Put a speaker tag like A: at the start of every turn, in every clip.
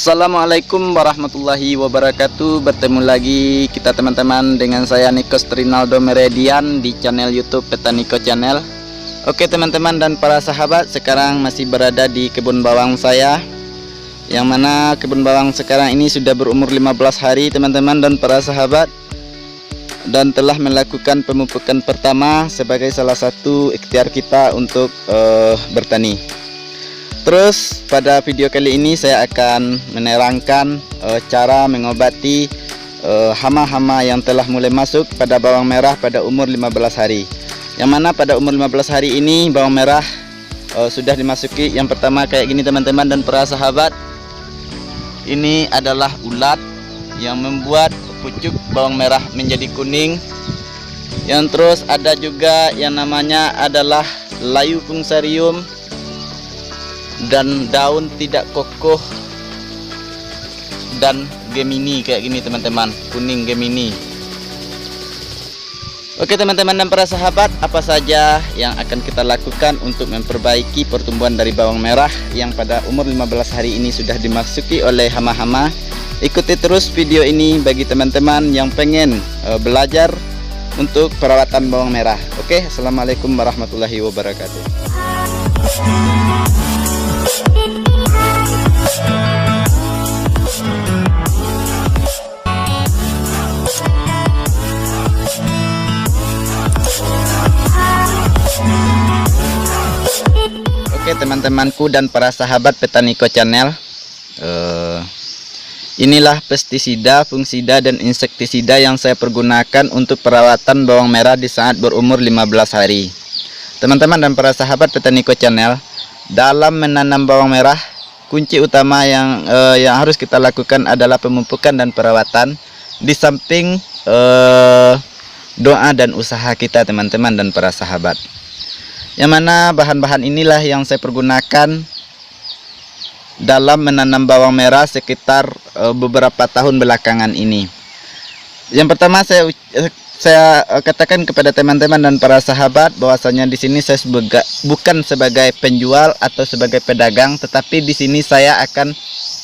A: Assalamualaikum warahmatullahi wabarakatuh. Bertemu lagi kita teman-teman dengan saya Nikos Trinaldo Meredian di channel YouTube Petaniko Channel. Oke teman-teman dan para sahabat, sekarang masih berada di kebun bawang saya, yang mana kebun bawang sekarang ini sudah berumur 15 hari teman-teman dan para sahabat, dan telah melakukan pemupukan pertama sebagai salah satu ikhtiar kita untuk bertani. Terus pada video kali ini saya akan menerangkan cara mengobati hama-hama yang telah mulai masuk pada bawang merah pada umur 15 hari. Yang mana pada umur 15 hari ini bawang merah sudah dimasuki yang pertama kayak gini teman-teman dan para sahabat. Ini adalah ulat yang membuat pucuk bawang merah menjadi kuning. Yang terus ada juga yang namanya adalah layu fungsarium dan daun tidak kokoh dan Gemini kayak gini teman-teman, kuning Gemini. Oke teman-teman dan para sahabat, apa saja yang akan kita lakukan untuk memperbaiki pertumbuhan dari bawang merah yang pada umur 15 hari ini sudah dimasuki oleh hama-hama? Ikuti terus video ini bagi teman-teman yang pengen belajar untuk perawatan bawang merah. Oke, assalamualaikum warahmatullahi wabarakatuh. Oke teman-temanku dan para sahabat Petaniko Channel, inilah pestisida, fungisida dan insektisida yang saya pergunakan untuk perawatan bawang merah di saat berumur 15 hari. Teman-teman dan para sahabat Petaniko Channel, dalam menanam bawang merah, kunci utama yang harus kita lakukan adalah pemupukan dan perawatan, di samping doa dan usaha kita teman-teman dan para sahabat. Yang mana bahan-bahan inilah yang saya pergunakan dalam menanam bawang merah sekitar beberapa tahun belakangan ini. Yang pertama saya katakan kepada teman-teman dan para sahabat bahwasanya di sini saya bukan sebagai penjual atau sebagai pedagang, tetapi di sini saya akan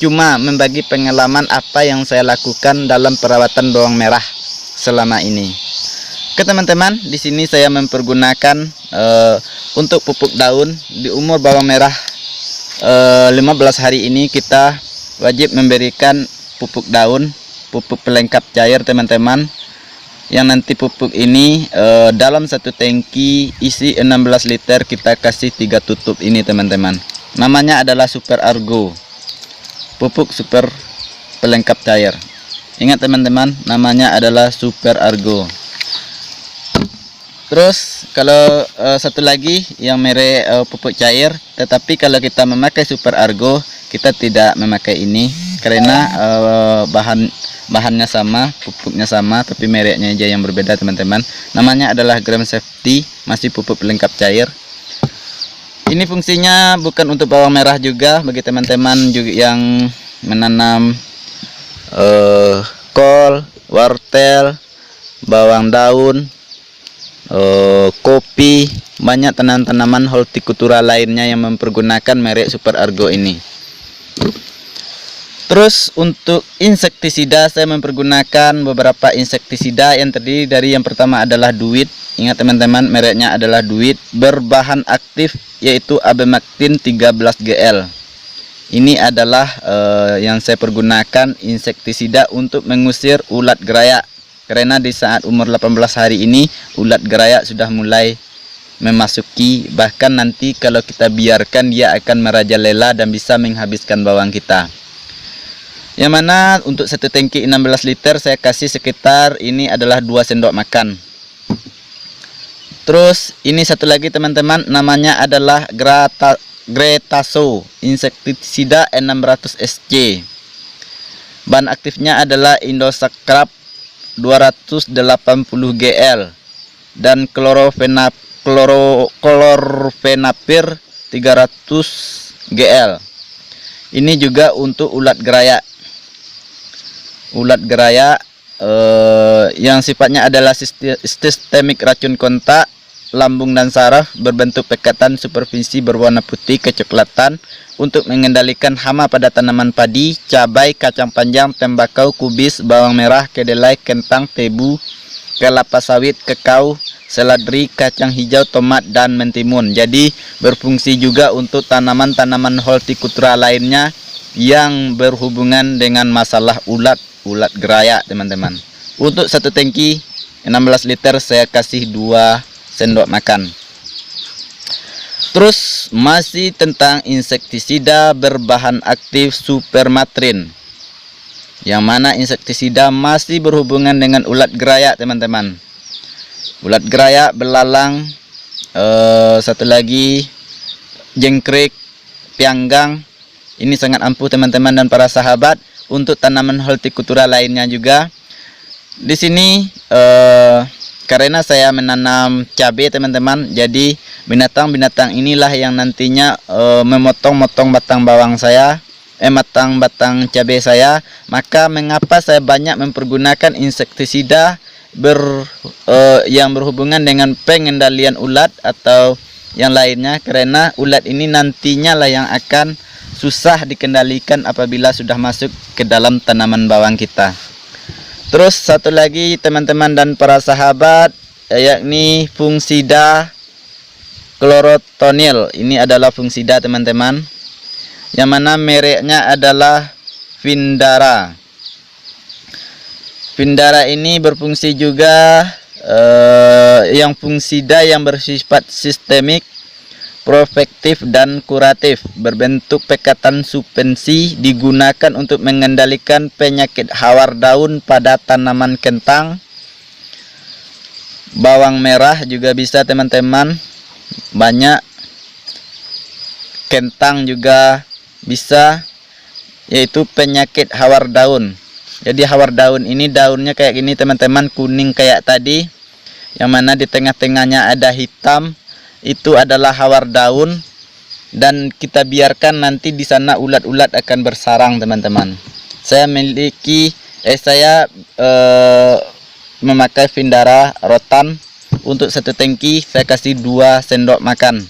A: cuma membagi pengalaman apa yang saya lakukan dalam perawatan bawang merah selama ini. Oke teman-teman, di sini saya mempergunakan untuk pupuk daun di umur bawang merah 15 hari ini kita wajib memberikan pupuk daun, pupuk pelengkap cair teman-teman. Yang nanti pupuk ini dalam satu tangki isi 16 liter kita kasih 3 tutup ini teman-teman. Namanya adalah Super Argo, pupuk super pelengkap cair. Ingat teman-teman, namanya adalah Super Argo. Terus kalau satu lagi yang merek pupuk cair, tetapi kalau kita memakai Super Argo kita tidak memakai ini karena bahannya sama, pupuknya sama, tapi mereknya aja yang berbeda teman-teman. Namanya adalah Gram Safety, masih pupuk pelengkap cair. Ini fungsinya bukan untuk bawang merah juga, bagi teman-teman juga yang menanam kol, wortel, bawang daun, kopi, banyak tanaman-tanaman hortikultura lainnya yang mempergunakan merek Super Argo ini. Terus untuk insektisida saya mempergunakan beberapa insektisida yang terdiri dari yang pertama adalah Duit. Ingat teman-teman, mereknya adalah Duit, berbahan aktif yaitu Abemactin 13GL. Ini adalah yang saya pergunakan insektisida untuk mengusir ulat gerayak. Karena di saat umur 18 hari ini ulat gerayak sudah mulai memasuki, bahkan nanti kalau kita biarkan dia akan merajalela dan bisa menghabiskan bawang kita. Yang mana untuk satu tangki 16 liter saya kasih sekitar ini adalah 2 sendok makan. Terus ini satu lagi teman-teman, namanya adalah Gretaso insektisida N600 SC. Bahan aktifnya adalah Indosacrap 280 GL dan Chlorfenapir 300 GL. Ini juga untuk ulat gerayak. Ulat gerayak yang sifatnya adalah sistemik racun kontak lambung dan saraf berbentuk pekatan superfisi berwarna putih kecoklatan untuk mengendalikan hama pada tanaman padi, cabai, kacang panjang, tembakau, kubis, bawang merah, kedelai, kentang, tebu, kelapa sawit, kakao, seledri, kacang hijau, tomat, dan mentimun. Jadi berfungsi juga untuk tanaman-tanaman hortikultura lainnya yang berhubungan dengan masalah ulat geraya, teman-teman. Untuk satu tangki 16 liter saya kasih 2 sendok makan. Terus masih tentang insektisida berbahan aktif supermatrin, yang mana insektisida masih berhubungan dengan ulat geraya, teman-teman. Ulat geraya, belalang, satu lagi jengkrik, pianggang. Ini sangat ampuh, teman-teman dan para sahabat. Untuk tanaman hortikultura lainnya juga. Di sini karena saya menanam cabai, teman-teman, jadi binatang-binatang inilah yang nantinya memotong-motong batang bawang saya, batang cabai saya. Maka mengapa saya banyak mempergunakan insektisida yang berhubungan dengan pengendalian ulat atau yang lainnya, karena ulat ini nantinya lah yang akan susah dikendalikan apabila sudah masuk ke dalam tanaman bawang kita. Terus satu lagi, teman-teman dan para sahabat, yakni fungisida klorotonil. Ini adalah fungisida, teman-teman, yang mana mereknya adalah Vindara. Vindara ini berfungsi juga yang fungisida yang bersifat sistemik, protektif dan kuratif, berbentuk pekatan suspensi, digunakan untuk mengendalikan penyakit hawar daun pada tanaman kentang, bawang merah juga bisa, teman-teman, banyak, kentang juga bisa, yaitu penyakit hawar daun. Jadi hawar daun ini daunnya kayak gini, teman-teman, kuning kayak tadi, yang mana di tengah-tengahnya ada hitam. Itu adalah hawar daun, dan kita biarkan nanti di sana ulat-ulat akan bersarang, teman-teman. Saya memakai Vindara Rotan. Untuk satu tangki saya kasih 2 sendok makan.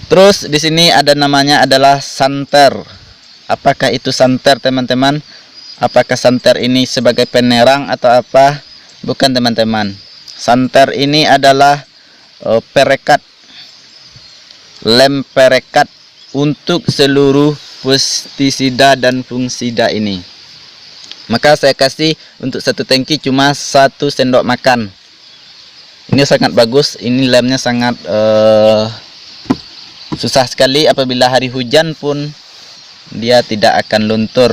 A: Terus di sini ada namanya adalah santer. Apakah itu santer, teman-teman? Apakah santer ini sebagai penerang atau apa? Bukan, teman-teman. Santer ini adalah perekat, lem perekat untuk seluruh pestisida dan fungisida ini. Maka saya kasih untuk satu tangki cuma 1 sendok makan. Ini sangat bagus. Ini lemnya sangat susah sekali. Apabila hari hujan pun dia tidak akan luntur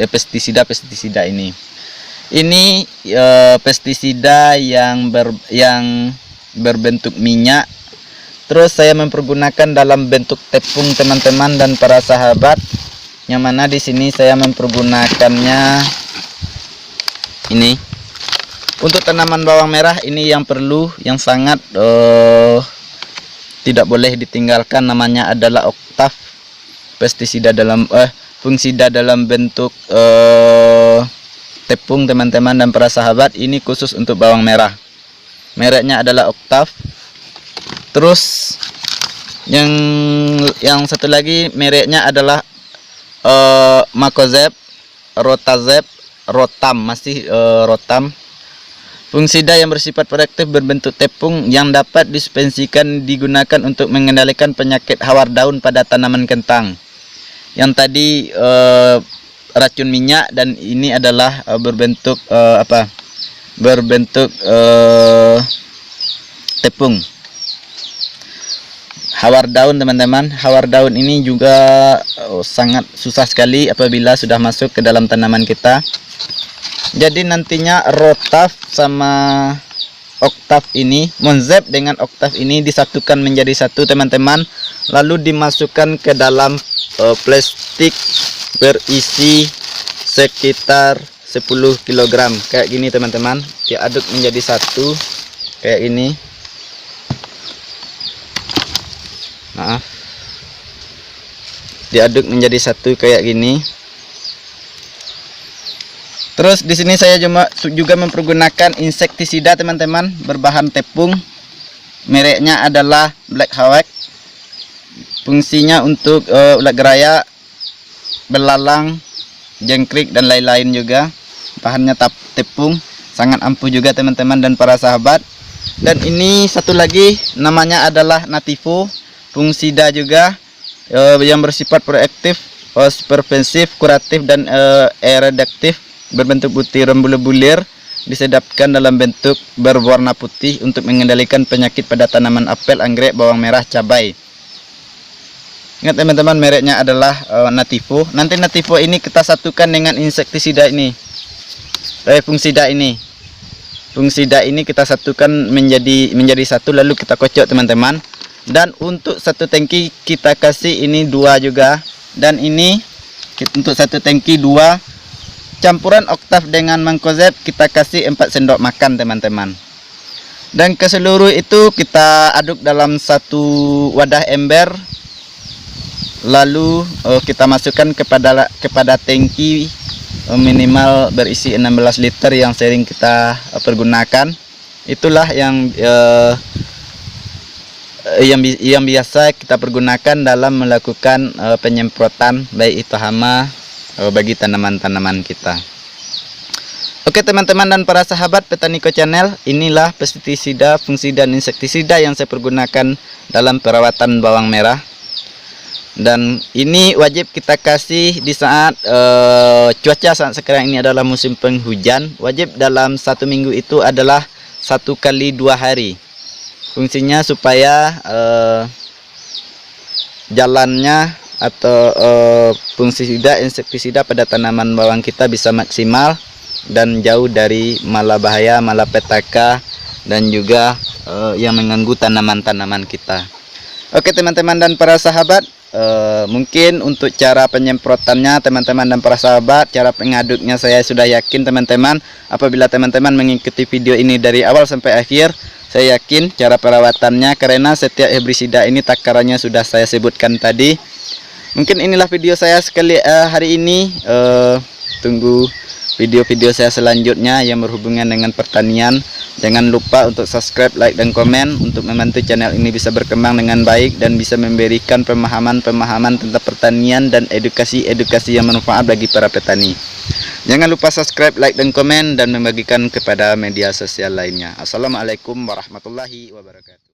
A: pestisida ini. Ini pestisida yang berbentuk minyak. Terus saya mempergunakan dalam bentuk tepung, teman-teman dan para sahabat, yang mana di sini saya mempergunakannya ini. Untuk tanaman bawang merah ini yang perlu, yang sangat tidak boleh ditinggalkan, namanya adalah Octave, pestisida dalam fungisida dalam bentuk tepung, teman-teman dan para sahabat. Ini khusus untuk bawang merah. Mereknya adalah Octave. Terus yang satu lagi mereknya adalah Makozeb, Rotazeb, Rotam, masih Rotam. Fungisida yang bersifat protektif berbentuk tepung yang dapat dispensikan, digunakan untuk mengendalikan penyakit hawar daun pada tanaman kentang. Yang tadi racun minyak, dan ini adalah berbentuk tepung. Hawar daun, teman-teman, hawar daun ini juga sangat susah sekali apabila sudah masuk ke dalam tanaman kita. Jadi nantinya Rotaf sama Octave ini, Monzeb dengan Octave ini disatukan menjadi satu, teman-teman, lalu dimasukkan ke dalam plastik berisi sekitar 10 kg kayak gini, teman-teman. Diaduk menjadi satu kayak ini. Maaf, diaduk menjadi satu kayak gini. Terus di sini saya juga mempergunakan insektisida teman-teman, berbahan tepung. Mereknya adalah Black Hawk. Fungsinya untuk ulat geraya, belalang, jangkrik dan lain-lain juga. Bahannya tepung, sangat ampuh juga teman-teman dan para sahabat. Dan ini satu lagi namanya adalah Nativo, fungsida juga, yang bersifat proaktif, supervensif, kuratif dan eradiktif, berbentuk butiran bulir-bulir, disedapkan dalam bentuk berwarna putih untuk mengendalikan penyakit pada tanaman apel, anggrek, bawang merah, cabai. Ingat teman-teman, mereknya adalah Nativo. Nanti Nativo ini kita satukan dengan insektisida ini, fungsida ini. Fungsida ini kita satukan menjadi satu, lalu kita kocok teman-teman. Dan untuk satu tangki kita kasih ini 2 juga. Dan ini untuk satu tangki 2. Campuran Octave dengan Mancozeb kita kasih 4 sendok makan teman-teman. Dan ke seluruh itu kita aduk dalam satu wadah ember. Lalu kita masukkan kepada tangki minimal berisi 16 liter yang sering kita pergunakan. Itulah yang biasa kita pergunakan dalam melakukan penyemprotan, baik itu hama bagi tanaman-tanaman kita. Oke teman-teman dan para sahabat Petaniko Channel, inilah pestisida, fungsi dan insektisida yang saya pergunakan dalam perawatan bawang merah. Dan ini wajib kita kasih di saat cuaca saat sekarang ini adalah musim penghujan. Wajib dalam 1 minggu itu adalah 1 kali 2 hari. Fungsinya supaya jalannya atau fungsisida, insektisida pada tanaman bawang kita bisa maksimal dan jauh dari malabahaya, malapetaka dan juga yang mengganggu tanaman-tanaman kita. Oke teman-teman dan para sahabat, mungkin untuk cara penyemprotannya teman-teman dan para sahabat, cara pengaduknya saya sudah yakin teman-teman. Apabila teman-teman mengikuti video ini dari awal sampai akhir, saya yakin cara perawatannya, karena setiap herbisida ini takarannya sudah saya sebutkan tadi. Mungkin inilah video saya hari ini. Tunggu video-video saya selanjutnya yang berhubungan dengan pertanian. Jangan lupa untuk subscribe, like, dan komen untuk membantu channel ini bisa berkembang dengan baik dan bisa memberikan pemahaman-pemahaman tentang pertanian dan edukasi-edukasi yang bermanfaat bagi para petani. Jangan lupa subscribe, like, dan komen dan membagikan kepada media sosial lainnya. Assalamualaikum warahmatullahi wabarakatuh.